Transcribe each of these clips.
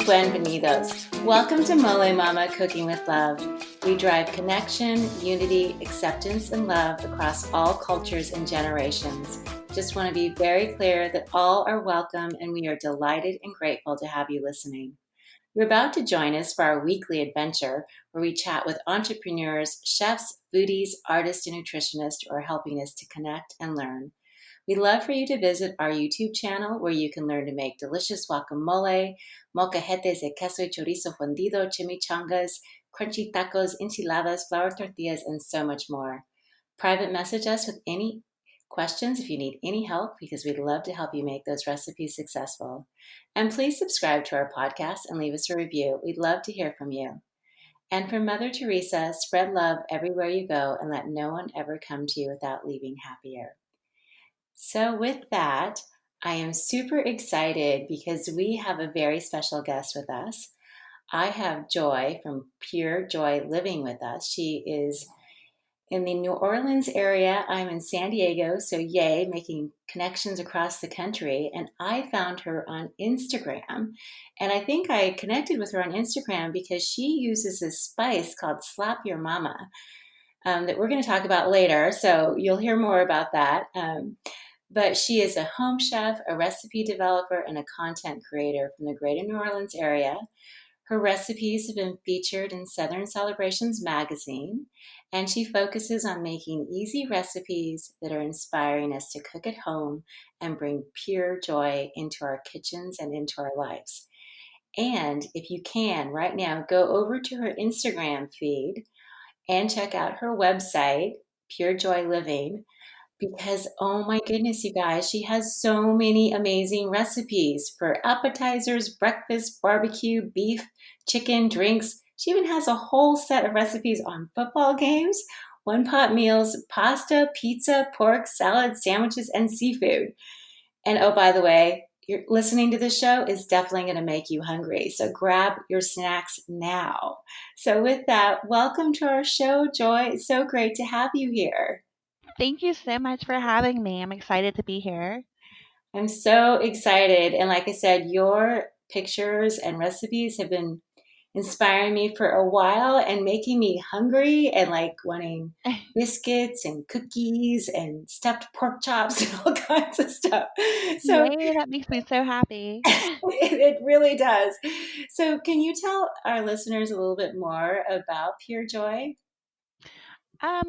Bienvenidos. Welcome to Mole Mama Cooking with Love. We drive connection, unity, acceptance, and love across all cultures and generations. Just want to be very clear that all are welcome and we are delighted and grateful to have you listening. You're about to join us for our weekly adventure where we chat with entrepreneurs, chefs, foodies, artists, and nutritionists who are helping us to connect and learn. We'd love for you to visit our YouTube channel where you can learn to make delicious guacamole, molcajetes de queso y chorizo fundido, chimichangas, crunchy tacos, enchiladas, flour tortillas, and so much more. Private message us with any questions if you need any help because we'd love to help you make those recipes successful. And please subscribe to our podcast and leave us a review. We'd love to hear from you. And from Mother Teresa, spread love everywhere you go and let no one ever come to you without leaving happier. So with that, I am super excited because we have a very special guest with us. I have Joy from Pure Joy living with us. She is in the New Orleans area. I'm in San Diego, so yay, making connections across the country. And I found her on Instagram. And I think I connected with her on Instagram because she uses this spice called Slap Your Mama that we're going to talk about later. So you'll hear more about that. But she is a home chef, a recipe developer, and a content creator from the greater New Orleans area. Her recipes have been featured in Southern Celebrations magazine, and she focuses on making easy recipes that are inspiring us to cook at home and bring pure joy into our kitchens and into our lives. And if you can, right now, go over to her Instagram feed and check out her website, Pure Joy Living. Because, oh my goodness, you guys, she has so many amazing recipes for appetizers, breakfast, barbecue, beef, chicken, drinks. She even has a whole set of recipes on football games, one-pot meals, pasta, pizza, pork, salad, sandwiches, and seafood. And oh, by the way, you're listening to this show is definitely going to make you hungry. So grab your snacks now. So with that, welcome to our show, Joy. It's so great to have you here. Thank you so much for having me. I'm excited to be here. I'm so excited. And like I said, your pictures and recipes have been inspiring me for a while and making me hungry and like wanting biscuits and cookies and stuffed pork chops and all kinds of stuff. So Yay, that makes me so happy. it really does. So can you tell our listeners a little bit more about Pure Joy? Um,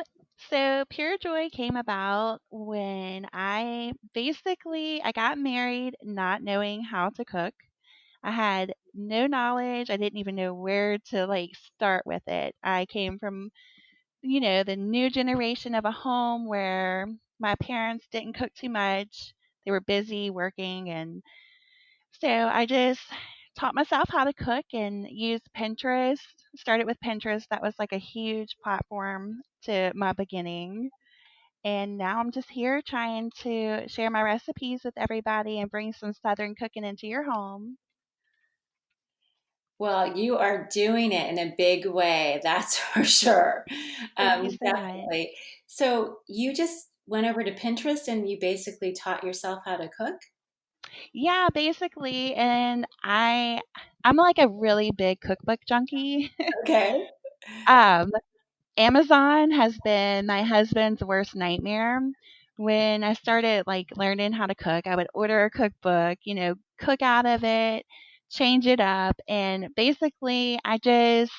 so Pure Joy came about when I got married not knowing how to cook. I had no knowledge. I didn't even know where to start with it. I came from, the new generation of a home where my parents didn't cook too much. They were busy working, and so I just taught myself how to cook and used Pinterest. Started with Pinterest. That was like a huge platform to my beginning. And now I'm just here trying to share my recipes with everybody and bring some Southern cooking into your home. Well, you are doing it in a big way, that's for sure. Thank you so much. Definitely. So you just went over to Pinterest and you basically taught yourself how to cook? Yeah, basically, and I'm like a really big cookbook junkie. Okay. um, Amazon has been my husband's worst nightmare. When I started learning how to cook, I would order a cookbook, cook out of it, change it up, and basically I just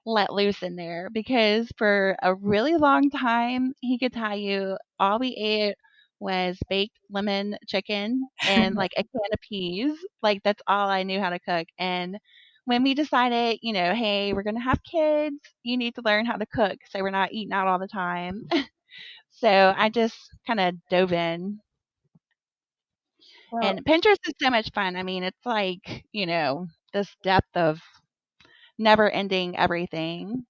let loose in there because for a really long time he could tell you all we ate was baked lemon chicken and like a can of peas. Like that's all I knew how to cook. And when we decided, hey, we're going to have kids, you need to learn how to cook so we're not eating out all the time. So I just kind of dove in. Well, And Pinterest is so much fun. I mean, it's like, this depth of never ending everything.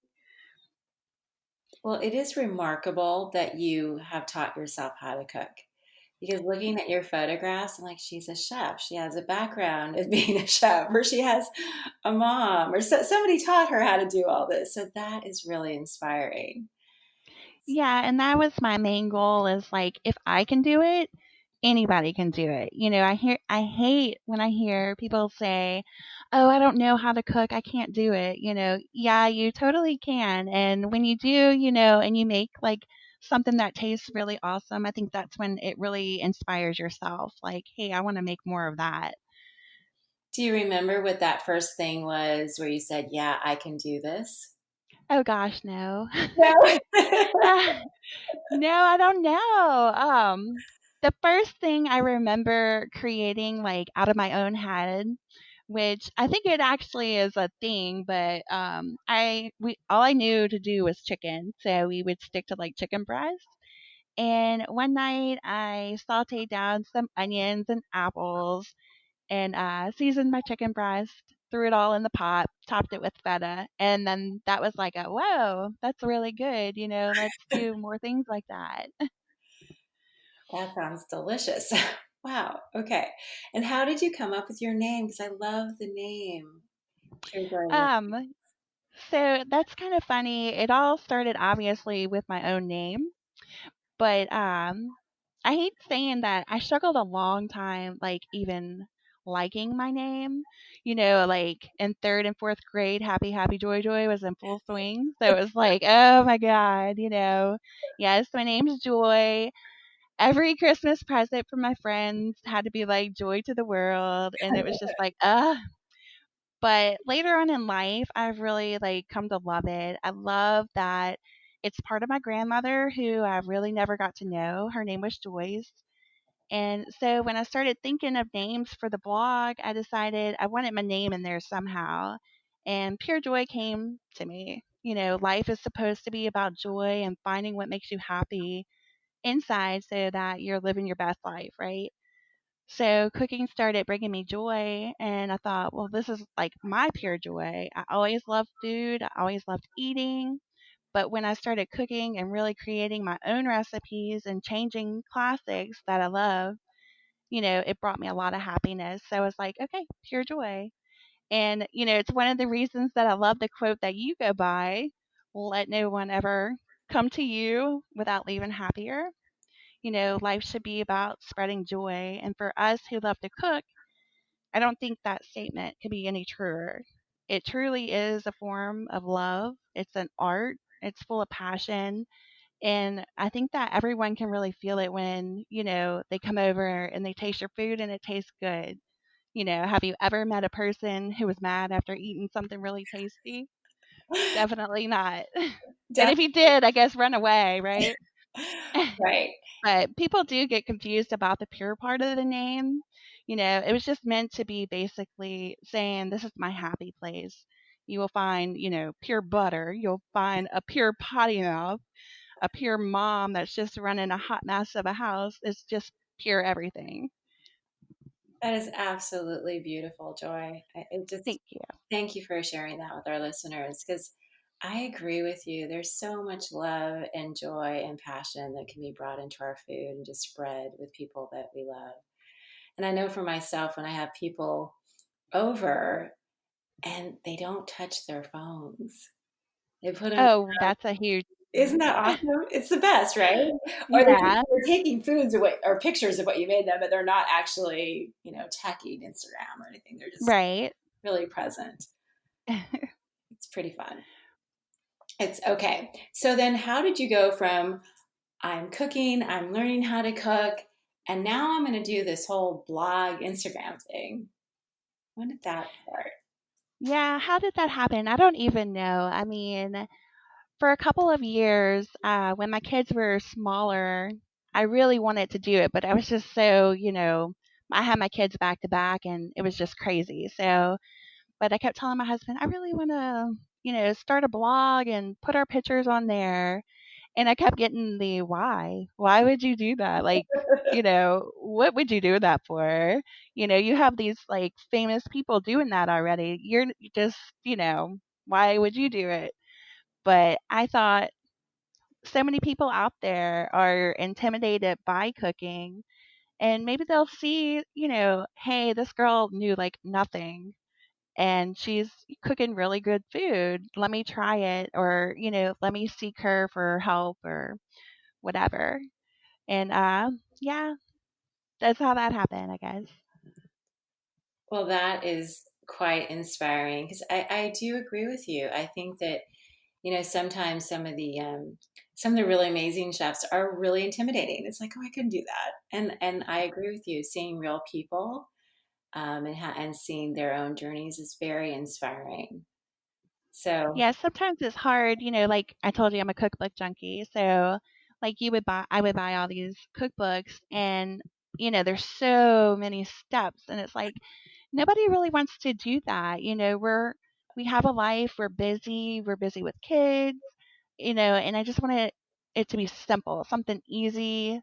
well, it is remarkable that you have taught yourself how to cook. Because looking at your photographs, I'm like, she's a chef. She has a background as being a chef, or she has a mom, or somebody taught her how to do all this. So that is really inspiring. Yeah, and that was my main goal is like if I can do it, anybody can do it. I hate when I hear people say, "Oh, I don't know how to cook. I can't do it." Yeah, you totally can. And when you do, and you make like something that tastes really awesome, I think that's when it really inspires yourself. Like, hey, I want to make more of that. Do you remember what that first thing was where you said, "Yeah, I can do this"? Oh gosh, no. No. No, I don't know. The first thing I remember creating, like, out of my own head, which I think it actually is a thing, but, I we all I knew to do was chicken, so we would stick to, like, chicken breast, and one night I sautéed down some onions and apples and, seasoned my chicken breast, threw it all in the pot, topped it with feta, and then that was like a, "Whoa, that's really good, let's do more things like that." That sounds delicious. Wow, okay. And how did you come up with your name? Because I love the name. Pure Joy. Um, so that's kind of funny. It all started obviously with my own name, but, I hate saying that I struggled a long time, like, even liking my name. Like, in 3rd and 4th grade, Happy, Happy, Joy, Joy was in full swing, so it was like, "Oh my god," "Yes, my name's Joy." Every Christmas present from my friends had to be like, "Joy to the world," and it was just like, ugh. But later on in life, I've really, like, come to love it. I love that it's part of my grandmother who I really never got to know. Her name was Joyce. And so when I started thinking of names for the blog, I decided I wanted my name in there somehow. And Pure Joy came to me. Life is supposed to be about joy and finding what makes you happy inside so that you're living your best life, right? So cooking started bringing me joy, and I thought, well, this is like my pure joy. I always loved food, I always loved eating. But when I started cooking and really creating my own recipes and changing classics that I love, it brought me a lot of happiness. So I was like, okay, pure joy. And, it's one of the reasons that I love the quote that you go by, let no one ever come to you without leaving happier. Life should be about spreading joy. And for us who love to cook, I don't think that statement could be any truer. It truly is a form of love. It's an art. It's full of passion. And I think that everyone can really feel it when, they come over and they taste your food and it tastes good. Have you ever met a person who was mad after eating something really tasty? Definitely not. And if you did, I guess run away, right? Right. But people do get confused about the pure part of the name. It was just meant to be basically saying, this is my happy place. You will find, pure butter. You'll find a pure potty mouth, a pure mom that's just running a hot mess of a house. It's just pure everything. That is absolutely beautiful, Joy. It just Thank you. thank you for sharing that with our listeners because I agree with you. There's so much love and joy and passion that can be brought into our food and just spread with people that we love. And I know for myself, when I have people over and they don't touch their phones, they put them. Oh, that's a huge Isn't thing. that awesome? It's the best, right? Or Yeah, they're taking foods away or pictures of what you made them, but they're not actually, checking Instagram or anything. They're just right. really present. It's pretty fun. It's okay. So then how did you go from I'm cooking, I'm learning how to cook, and now I'm going to do this whole blog Instagram thing? When did that start? Yeah, how did that happen? I don't even know. I mean, for a couple of years, when my kids were smaller, I really wanted to do it, but I was just so, I had my kids back to back and it was just crazy. So, but I kept telling my husband, I really want to, start a blog and put our pictures on there. And I kept getting the why? Why would you do that? Like, what would you do that for? You have these like famous people doing that already. You're just, why would you do it? But I thought so many people out there are intimidated by cooking and maybe they'll see, hey, this girl knew like nothing and she's cooking really good food. Let me try it or, let me seek her for help or whatever. And yeah, that's how that happened, I guess. Well, that is quite inspiring because I do agree with you. I think that, sometimes some of the really amazing chefs are really intimidating. It's like, oh, I couldn't do that. And I agree with you. Seeing real people, and seeing their own journeys is very inspiring. So Yeah, sometimes it's hard, like I told you I'm a cookbook junkie. So like I would buy all these cookbooks and there's so many steps and it's like nobody really wants to do that. We have a life, we're busy with kids, and I just want it to be simple, something easy,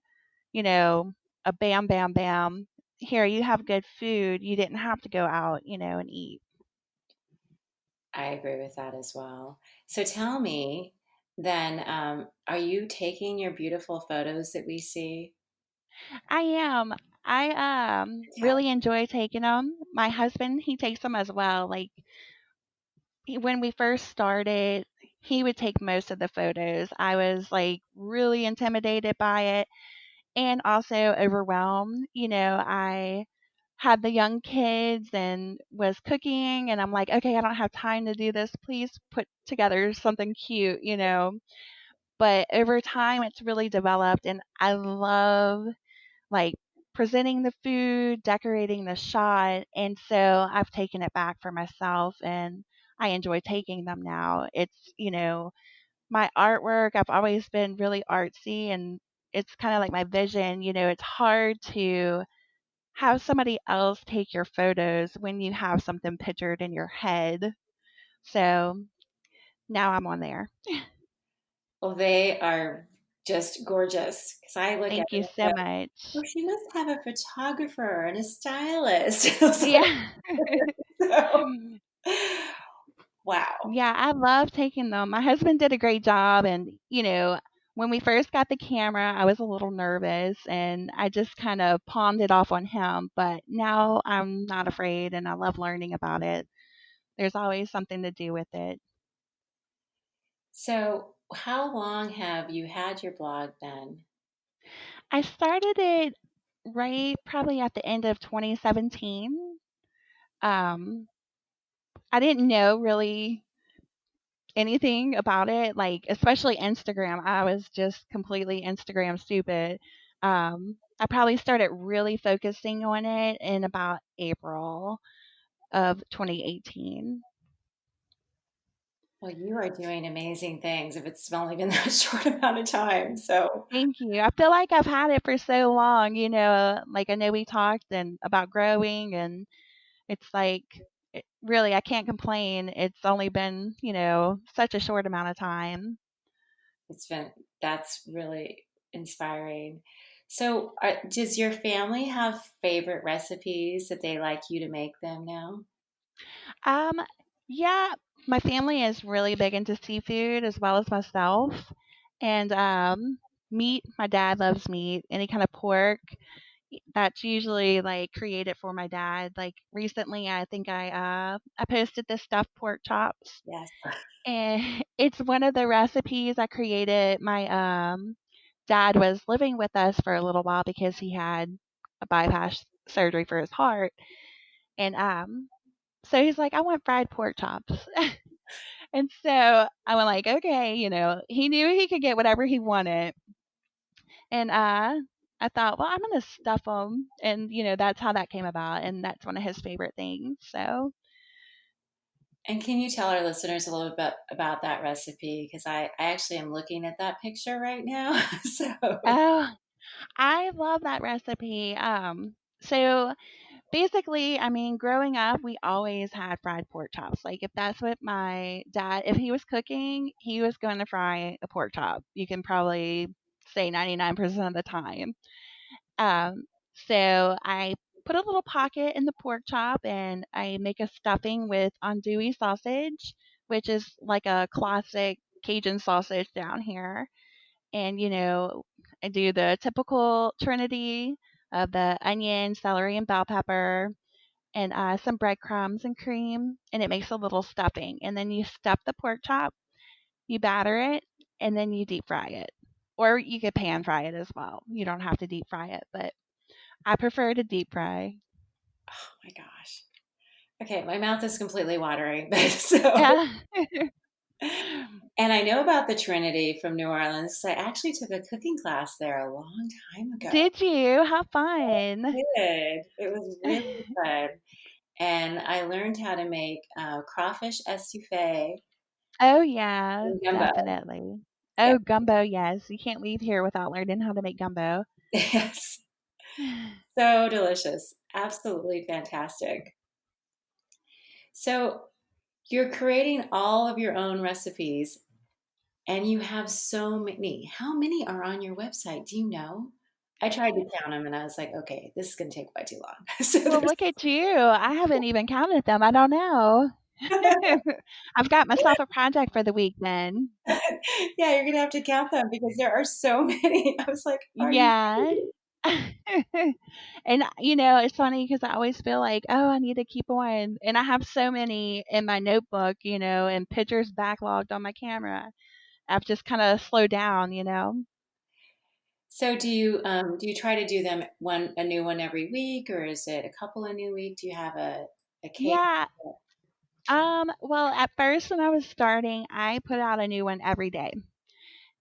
you know, a bam bam bam. Here, you have good food. You didn't have to go out, and eat. I agree with that as well. So tell me then, are you taking your beautiful photos that we see? I am. I Tell really enjoy taking them. My husband, he takes them as well. Like when we first started, he would take most of the photos. I was like really intimidated by it and also overwhelmed. I had the young kids and was cooking and I'm like, okay, I don't have time to do this. Please put together something cute, But over time it's really developed and I love like presenting the food, decorating the shot, and so I've taken it back for myself and I enjoy taking them now. It's, my artwork, I've always been really artsy and it's kind of like my vision, it's hard to have somebody else take your photos when you have something pictured in your head. So now I'm on there. Well, they are just gorgeous because I look at Thank you it so and go, oh, much. she must have a photographer and a stylist. Yeah. So, wow. Yeah, I love taking them. My husband did a great job. And, when we first got the camera, I was a little nervous and I just kind of palmed it off on him. But now I'm not afraid and I love learning about it. There's always something to do with it. So, how long have you had your blog then? I started it right probably at the end of 2017. Um, I didn't know really anything about it, like especially Instagram. I was just completely Instagram stupid. I probably started really focusing on it in about April of 2018. Well, you are doing amazing things if it's only been that short amount of time. So, Thank you. I feel like I've had it for so long, like I know we talked and about growing and it's like really I can't complain. It's only been, such a short amount of time. it's been that's really inspiring. So, does your family have favorite recipes that they like you to make them now? Um, yeah, my family is really big into seafood as well as myself. And meat, my dad loves meat. Any kind of pork, that's usually like created for my dad. Like recently I think I posted the stuffed pork chops Yes. and it's one of the recipes I created. My dad was living with us for a little while because he had a bypass surgery for his heart. And so he's like, I want fried pork chops. And so I went like, okay, he knew he could get whatever he wanted. And I thought, well, I'm going to stuff them. And, that's how that came about. And that's one of his favorite things. So, And can you tell our listeners a little bit about that recipe? Because I actually am looking at that picture right now. So oh, I love that recipe. So basically, I mean, growing up, we always had fried pork chops. Like, if that's what my dad, if he was cooking, he was going to fry a pork chop. You can probably say 99% of the time. Um, so I put a little pocket in the pork chop and I make a stuffing with andouille sausage, which is like a classic Cajun sausage down here. And, I do the typical trinity of the onion, celery, and bell pepper, and some breadcrumbs and cream, and it makes a little stuffing. And then you stuff the pork chop, you batter it, and then you deep fry it. Or you could pan fry it as well. You don't have to deep fry it, but I prefer to deep fry. oh my gosh. Okay, my mouth is completely watering. So, Yeah. and I know about the Trinity from New Orleans. I actually took a cooking class there a long time ago. Did you? How fun. I did. It was really fun. And I learned how to make crawfish etouffee Oh, yeah, and gumbo. definitely. Yeah. Oh, gumbo, yes. You can't leave here without learning how to make gumbo. Yes. So delicious. Absolutely fantastic. So you're creating all of your own recipes and you have so many. How many are on your website? Do you know? I tried to count them and I was like, okay, this is going to take way too long. So Well, there's, look at you. I haven't even counted them. I don't know. I've got myself a project for the week then. yeah, you're going to have to count them because there are so many. I was like, are you Yeah. kidding? And, it's funny because I always feel like, oh, I need to keep one. And I have so many in my notebook, and pictures backlogged on my camera. I've just kind of slowed down. So do you try to do them a new one every week, or is it a couple a new week? Do you have a cadence? Yeah. Well, at first when I was starting, I put out a new one every day.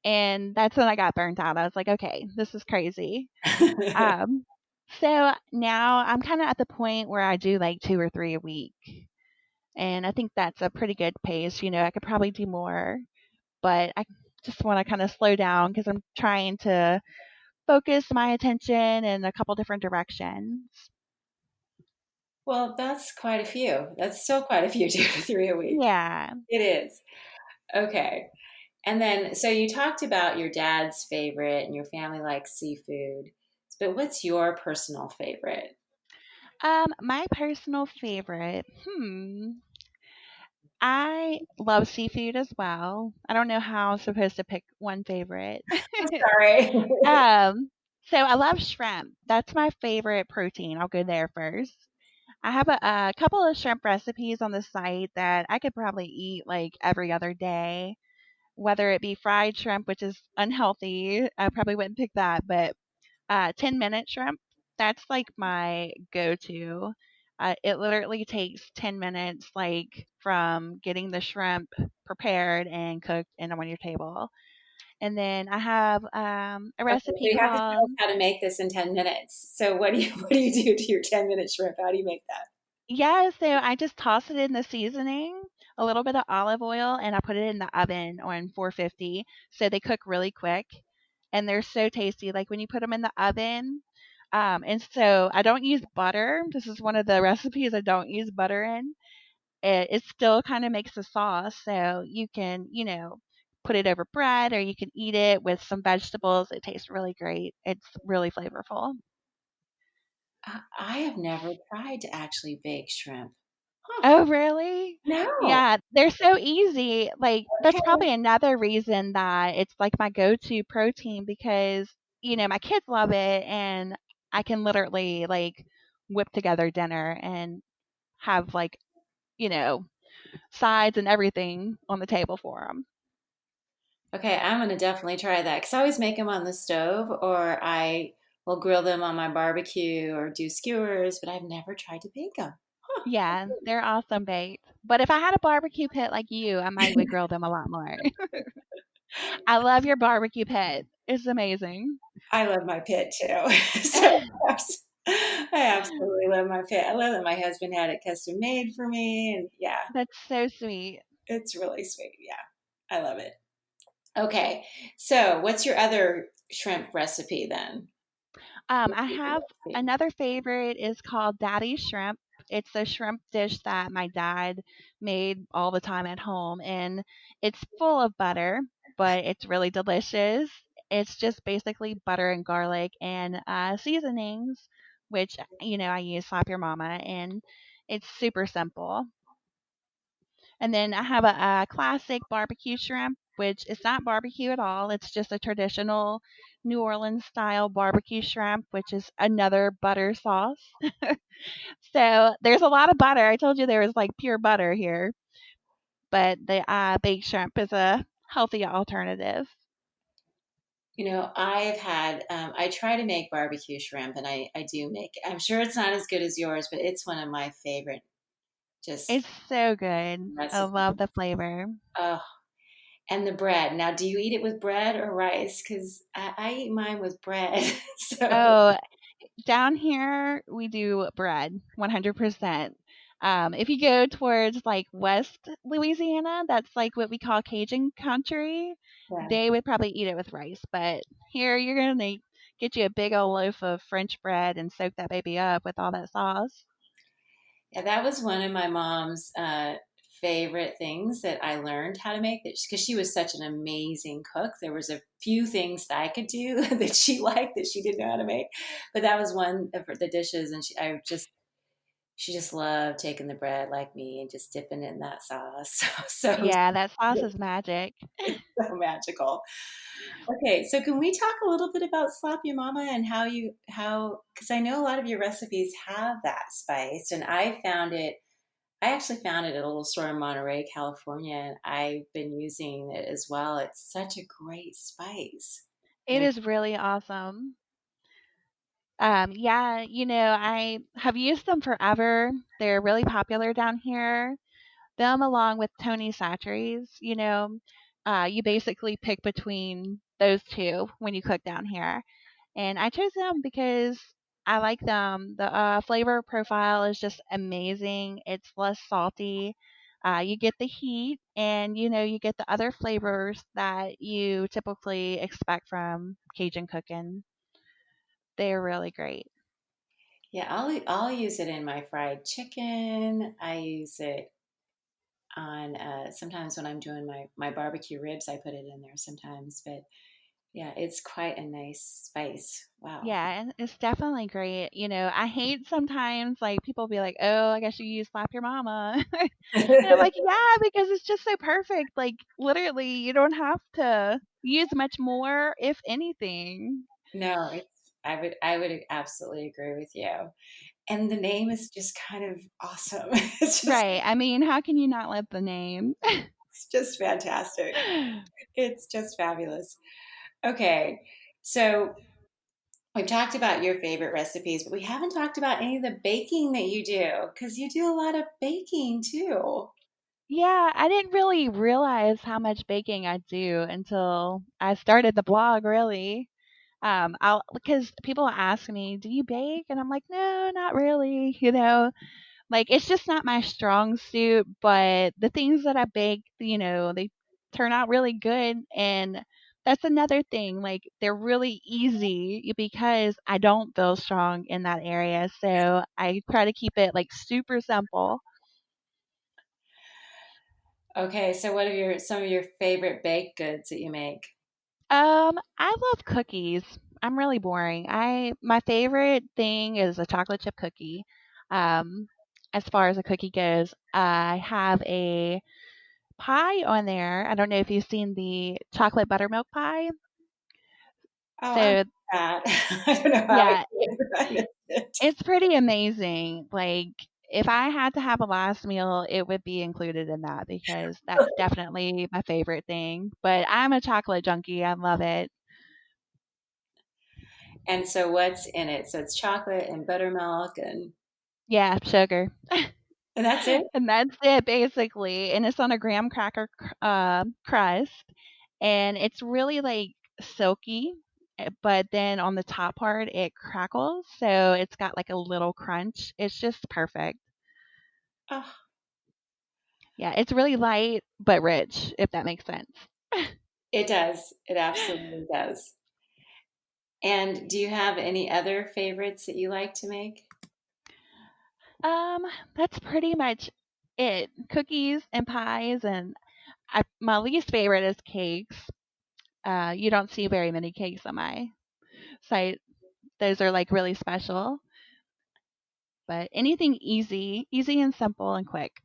And that's when I got burnt out. I was like, okay, this is crazy. Um, so now I'm kind of at the point where I do like 2 or 3 a week. And I think that's a pretty good pace. I could probably do more, but I just want to kind of slow down because I'm trying to focus my attention in a couple different directions. Well, that's quite a few. That's still quite a few, 2 to 3 a week. Yeah. It is. Okay. And then, so you talked about your dad's favorite and your family likes seafood, but what's your personal favorite? My personal favorite. I love seafood as well. I don't know how I'm supposed to pick one favorite. I'm sorry. Um, so I love shrimp. That's my favorite protein. I'll go there first. I have a couple of shrimp recipes on the site that I could probably eat like every other day, whether it be fried shrimp, which is unhealthy. I probably wouldn't pick that, but 10-minute shrimp, that's like my go-to. It literally takes 10 minutes, like from getting the shrimp prepared and cooked and on your table. And then I have a Okay, so recipe you have to tell called, us how to make this in 10 minutes. So what do you do to your 10-minute shrimp? How do you make that? yeah, so I just toss it in the seasoning, a little bit of olive oil, and I put it in the oven on 450 so they cook really quick. And they're so tasty. Like when you put them in the oven, and so I don't use butter. This is one of the recipes I don't use butter in. It still kind of makes a sauce, so you can, put it over bread or you can eat it with some vegetables. It tastes really great. It's really flavorful. I have never tried to actually bake shrimp. Huh. Oh, really? No. Yeah, they're so easy. Like, that's Okay. probably another reason that it's like my go-to protein because, my kids love it and I can literally like whip together dinner and have like, you know, sides and everything on the table for them. Okay, I'm gonna definitely try that because I always make them on the stove or I will grill them on my barbecue or do skewers, but I've never tried to bake them. Huh. Yeah, they're awesome baked. But if I had a barbecue pit like you, I might would grill them a lot more. I love your barbecue pit. It's amazing. I love my pit too. So I absolutely love my pit. I love that my husband had it custom made for me, and yeah, That's so sweet. it's really sweet. Yeah, I love it. Okay, so what's your other shrimp recipe then? I have another favorite is called Daddy's Shrimp. It's a shrimp dish that my dad made all the time at home, and it's full of butter, but it's really delicious. It's just basically butter and garlic and seasonings, which I use Slap Your Mama, and it's super simple. And then I have a classic barbecue shrimp, which is not barbecue at all. It's just a traditional New Orleans style barbecue shrimp, which is another butter sauce. So there's a lot of butter. I told you there was like pure butter here, but the baked shrimp is a healthy alternative. I try to make barbecue shrimp and I do make it. I'm sure it's not as good as yours, but it's one of my favorite Just It's so good. I recipe. love the flavor. Oh, and the bread. Now, do you eat it with bread or rice? Because I eat mine with bread. So, Oh, down here, we do bread, 100%. If you go towards like West Louisiana, that's like what we call Cajun country. yeah. They would probably eat it with rice, but here you're gonna get you a big old loaf of French bread and soak that baby up with all that sauce. Yeah, that was one of my mom's favorite things that I learned how to make because she was such an amazing cook. There was a few things that I could do that she liked that she didn't know how to make, but that was one of the dishes, and she just loved taking the bread like me and just dipping it in that sauce. So Yeah, that sauce is magic. it's so magical. Okay, so can we talk a little bit about Slap Your Mama and how because I know a lot of your recipes have that spice, and I actually found it at a little store in Monterey, California, and I've been using it as well. It's such a great spice. It is really awesome. Yeah, I have used them forever. They're really popular down here. Them along with Tony Chachere's, you basically pick between those two when you cook down here. And I chose them because I like them. The flavor profile is just amazing. It's less salty. You get the heat, and you get the other flavors that you typically expect from Cajun cooking. They're really great. Yeah, I'll use it in my fried chicken. I use it on sometimes when I'm doing my barbecue ribs. I put it in there sometimes, but yeah, it's quite a nice spice. Wow. Yeah, and it's definitely great. I hate sometimes like people be like, "Oh, I guess you slap your mama," and I'm like, "Yeah," because it's just so perfect. Like literally, you don't have to use much more, if anything. No, I would absolutely agree with you. And the name is just kind of awesome. Right. I mean, how can you not love the name? It's just fantastic. It's just fabulous. Okay. So we've talked about your favorite recipes, but we haven't talked about any of the baking that you do because you do a lot of baking too. Yeah, I didn't really realize how much baking I do until I started the blog. Really, I'll because people ask me, "Do you bake?" And I'm like, "No, not really." Like, it's just not my strong suit, but the things that I bake, they turn out really good, and that's another thing, like, they're really easy because I don't feel strong in that area, so I try to keep it, like, super simple. Okay, so what are your some of your favorite baked goods that you make? I love cookies. I'm really boring. My favorite thing is a chocolate chip cookie. Um, as far as a cookie goes, I have a pie on there. I don't know if you've seen the chocolate buttermilk pie. Oh, I like So, that. I don't know how I yeah, did, but I missed it. it's pretty amazing. Like, if I had to have a last meal, it would be included in that because that's definitely my favorite thing. But I'm a chocolate junkie. I love it. And so what's in it? So it's chocolate and buttermilk Yeah, sugar. and that's it? And that's it basically. And it's on a graham cracker crust. And it's really like silky, but then on the top part it crackles. So it's got like a little crunch. It's just perfect. Oh, Yeah, it's really light but rich, if that makes sense. it does. It absolutely does. And do you have any other favorites that you like to make? Um, that's pretty much it. Cookies and pies, and my least favorite is cakes. You don't see very many cakes on my site. Those are like really special. But anything easy, easy and simple and quick.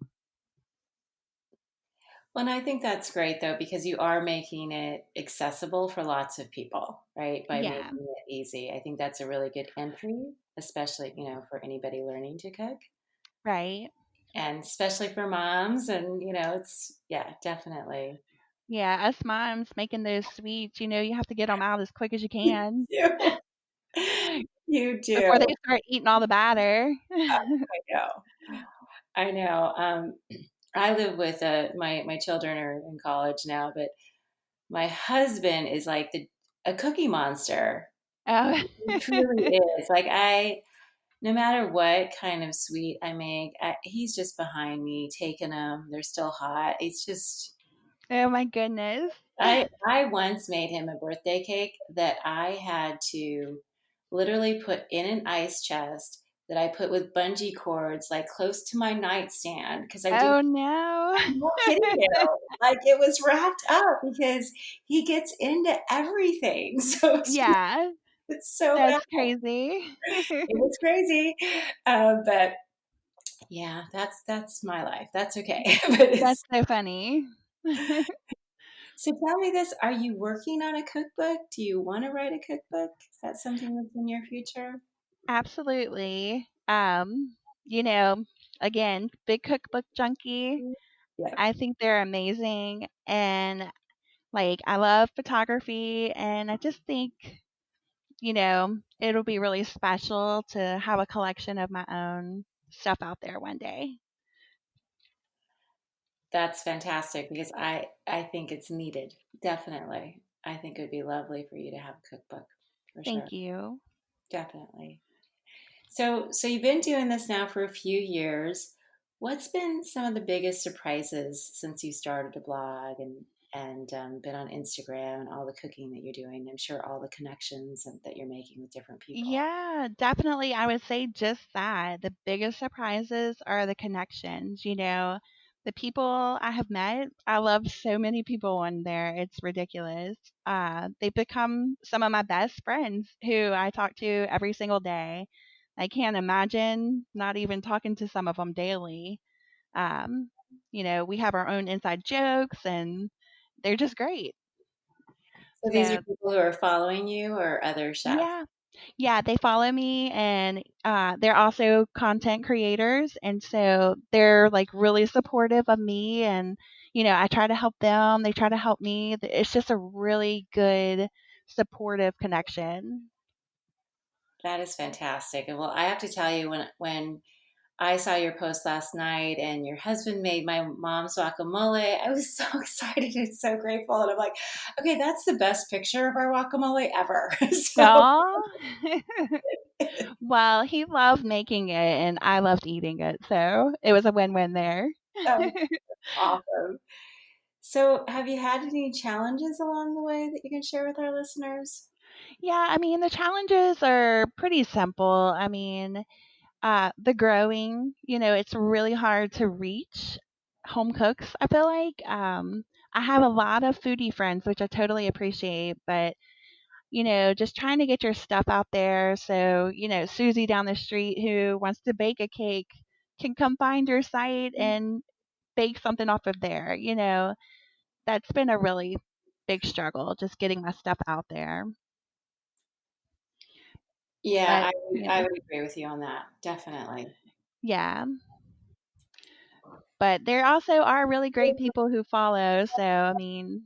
Well, and I think that's great though, because you are making it accessible for lots of people, right? By making Yeah, it easy. I think that's a really good entry, especially, for anybody learning to cook right. and especially for moms. And, yeah, definitely. Yeah, us moms making those sweets, you have to get them out as quick as you can You, you before they do. start eating all the batter. I know. I know. I live with my children are in college now, but my husband is like a cookie monster. Oh, He truly is. Like no matter what kind of sweet I make, he's just behind me taking them. They're still hot. It's just oh my goodness. I once made him a birthday cake that I had to literally put in an ice chest that I put with bungee cords like close to my nightstand because I didn't. Oh no. I'm not kidding you. Like it was wrapped up because he gets into everything. So Yeah, it's so bad. that's crazy. It was crazy, but yeah, that's my life. That's okay. But That's it's so funny. so tell me this: Are you working on a cookbook? Do you want to write a cookbook? Is that something that's in your future? Absolutely. You know, again, big cookbook junkie. Yeah, I think they're amazing and like I love photography and I just think, it'll be really special to have a collection of my own stuff out there one day. that's fantastic because I think it's needed. Definitely, I think it would be lovely for you to have a cookbook for sure. Thank you. Definitely. So you've been doing this now for a few years. What's been some of the biggest surprises since you started a blog and been on Instagram and all the cooking that you're doing? I'm sure all the connections that you're making with different people. Yeah, definitely. I would say just that. The biggest surprises are the connections. The people I have met. I love so many people on there. It's ridiculous. They've become some of my best friends who I talk to every single day. I can't imagine not even talking to some of them daily. Um, we have our own inside jokes and they're just great. So these are So, people who are following you or other chefs. yeah. Yeah, they follow me and they're also content creators. And so they're like really supportive of me. And, I try to help them. They try to help me. It's just a really good, supportive connection. That is fantastic. And well, I have to tell you, when I saw your post last night and your husband made my mom's guacamole, I was so excited and so grateful. And I'm like, okay, that's the best picture of our guacamole ever. So Aw. Well, he loved making it and I loved eating it. So it was a win win there. um, awesome. So, have you had any challenges along the way that you can share with our listeners? Yeah, I mean, the challenges are pretty simple. I mean, the growing, it's really hard to reach home cooks, I feel like. I have a lot of foodie friends, which I totally appreciate, but, just trying to get your stuff out there so, Susie down the street who wants to bake a cake can come find your site and bake something off of there. That's been a really big struggle, just getting my stuff out there. Yeah, But, I would agree with you on that. Definitely. yeah. But there also are really great people who follow. So, I mean,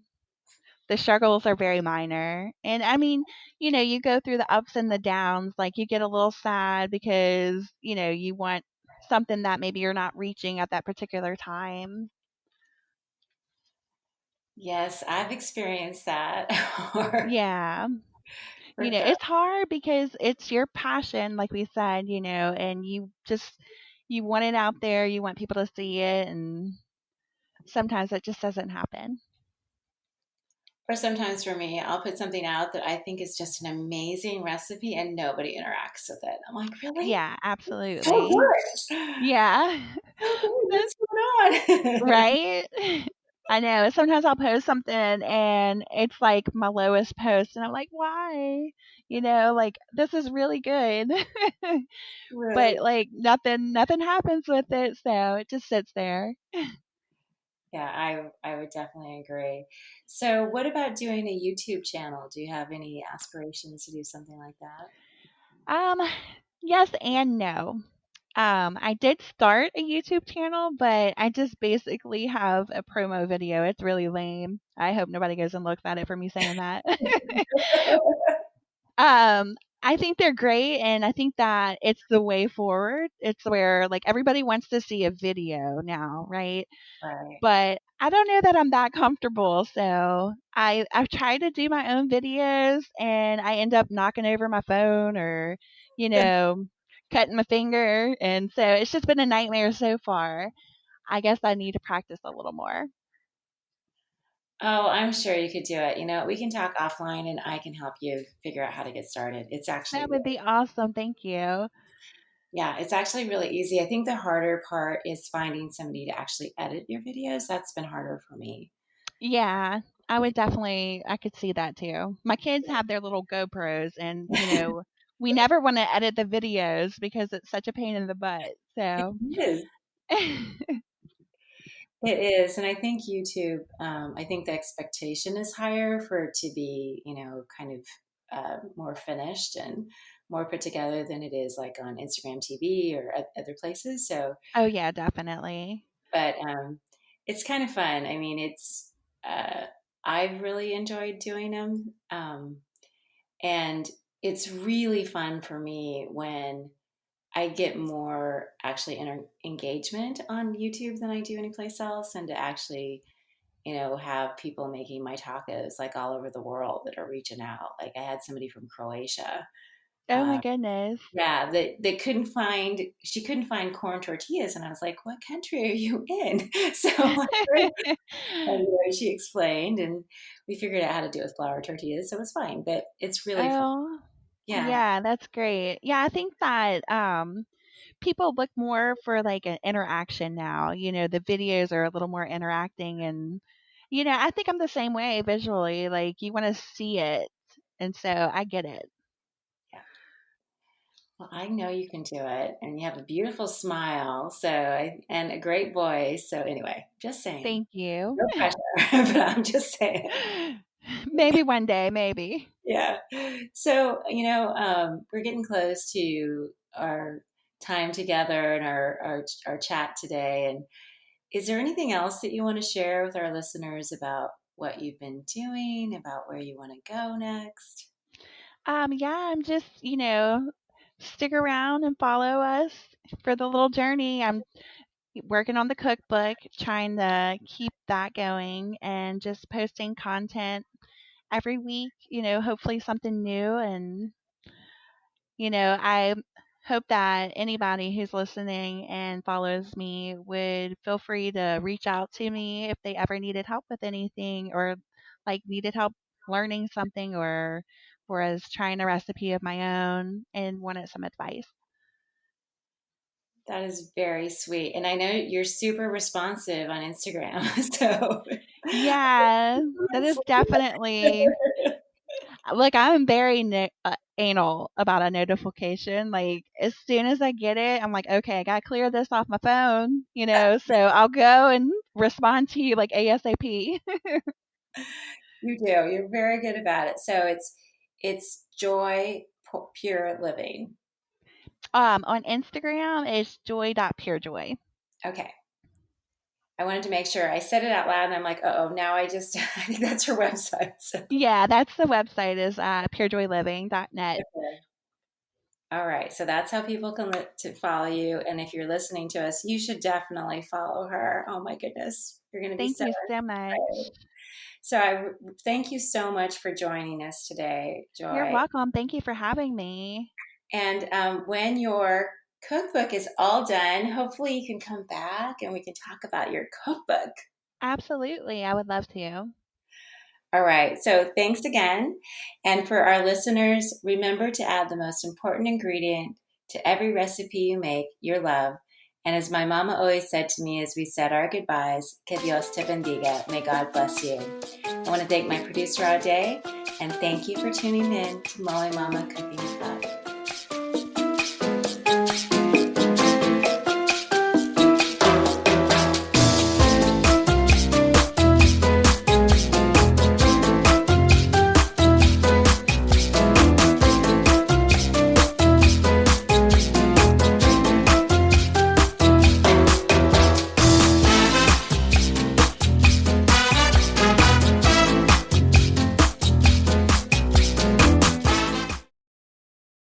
the struggles are very minor. And I mean, you go through the ups and the downs. Like you get a little sad because, you want something that maybe you're not reaching at that particular time. Yes, I've experienced that for Yeah. sure. It's hard because it's your passion, like we said, and you want it out there, you want people to see it, and sometimes it just doesn't happen. Or sometimes for me, I'll put something out that I think is just an amazing recipe and nobody interacts with it. I'm like, really? Yeah, So absolutely. good. Yeah. So good. That's What's going on? right. I know. Sometimes I'll post something and it's like my lowest post and I'm like, "Why?" Like this is really good. Really? But like nothing happens with it, so it just sits there. Yeah, I would definitely agree. So, what about doing a YouTube channel? Do you have any aspirations to do something like that? Um yes and no. I did start a YouTube channel, but I just basically have a promo video. It's really lame. I hope nobody goes and looks at it for me saying that. I think they're great, and I think that it's the way forward. It's where, like, everybody wants to see a video now, right? Right. But I don't know that I'm that comfortable, so I've tried to do my own videos, and I end up knocking over my phone or, you know, cutting my finger, and so it's just been a nightmare so far. I guess I need to practice a little more. Oh, I'm sure you could do it. We can talk offline and I can help you figure out how to get started. It's actually That would really, be awesome, thank you. yeah, it's actually really easy. I think the harder part is finding somebody to actually edit your videos. That's been harder for me. Yeah, I could see that too. My kids have their little GoPros and, we never wanna edit the videos because it's such a pain in the butt, so It is. It is. And I think YouTube, I think the expectation is higher for it to be, kind of more finished and more put together than it is like on Instagram TV or other places. So, Oh, yeah, definitely. but it's kind of fun. I mean, uh, I've really enjoyed doing them. And it's really fun for me when I get more actually engagement on YouTube than I do anyplace else, and to actually, have people making my tacos like all over the world that are reaching out. Like I had somebody from Croatia. Oh my Uh, goodness. yeah, that she couldn't find corn tortillas, and I was like, "What country are you in?" So anyway, she explained, and we figured out how to do it with flour tortillas, so it was fine. But it's really fun. Oh, Yeah, yeah, that's great. Yeah, I think that, people look more for, like, an interaction now, the videos are a little more interacting and, I think I'm the same way visually, like, you wanna see it, and so I get it. yeah. Well, I know you can do it, and you have a beautiful smile, and a great voice. So anyway, just saying, Thank you. no pressure, but I'm just saying, Maybe one day, maybe. yeah. So we're getting close to our time together and our chat today. And is there anything else that you want to share with our listeners about what you've been doing, about where you want to go next? Yeah, I'm just, stick around and follow us for the little journey. I'm working on the cookbook, trying to keep that going and just posting content every week, hopefully something new. And, I hope that anybody who's listening and follows me would feel free to reach out to me if they ever needed help with anything or like needed help learning something or was trying a recipe of my own and wanted some advice. That is very sweet. And I know you're super responsive on Instagram. So Yeah, that is definitely like I'm very anal about a notification. Like as soon as I get it, I'm like, okay, I gotta clear this off my phone, So I'll go and respond to you like ASAP. you do. You're very good about it. So it's joy, pure living. On Instagram, it's joy.purejoy. Okay. I wanted to make sure I said it out loud, and I'm like, oh, now I think that's her website. So, Yeah, that's the website is purejoyliving.net. okay. All right. So that's how people can to follow you. And if you're listening to us, you should definitely follow her. Oh my goodness. You're going to be Thank so you so much. excited. So I thank you so much for joining us today, You're Joy. welcome. Thank you for having me. And when your cookbook is all done, hopefully you can come back and we can talk about your cookbook. Absolutely. I would love to. All right. So thanks again. And for our listeners, remember to add the most important ingredient to every recipe you make, your love. And as my mama always said to me as we said our goodbyes, que Dios te bendiga. May God bless you. I want to thank my producer all day and thank you for tuning in to Molly Mama Cooking with Love.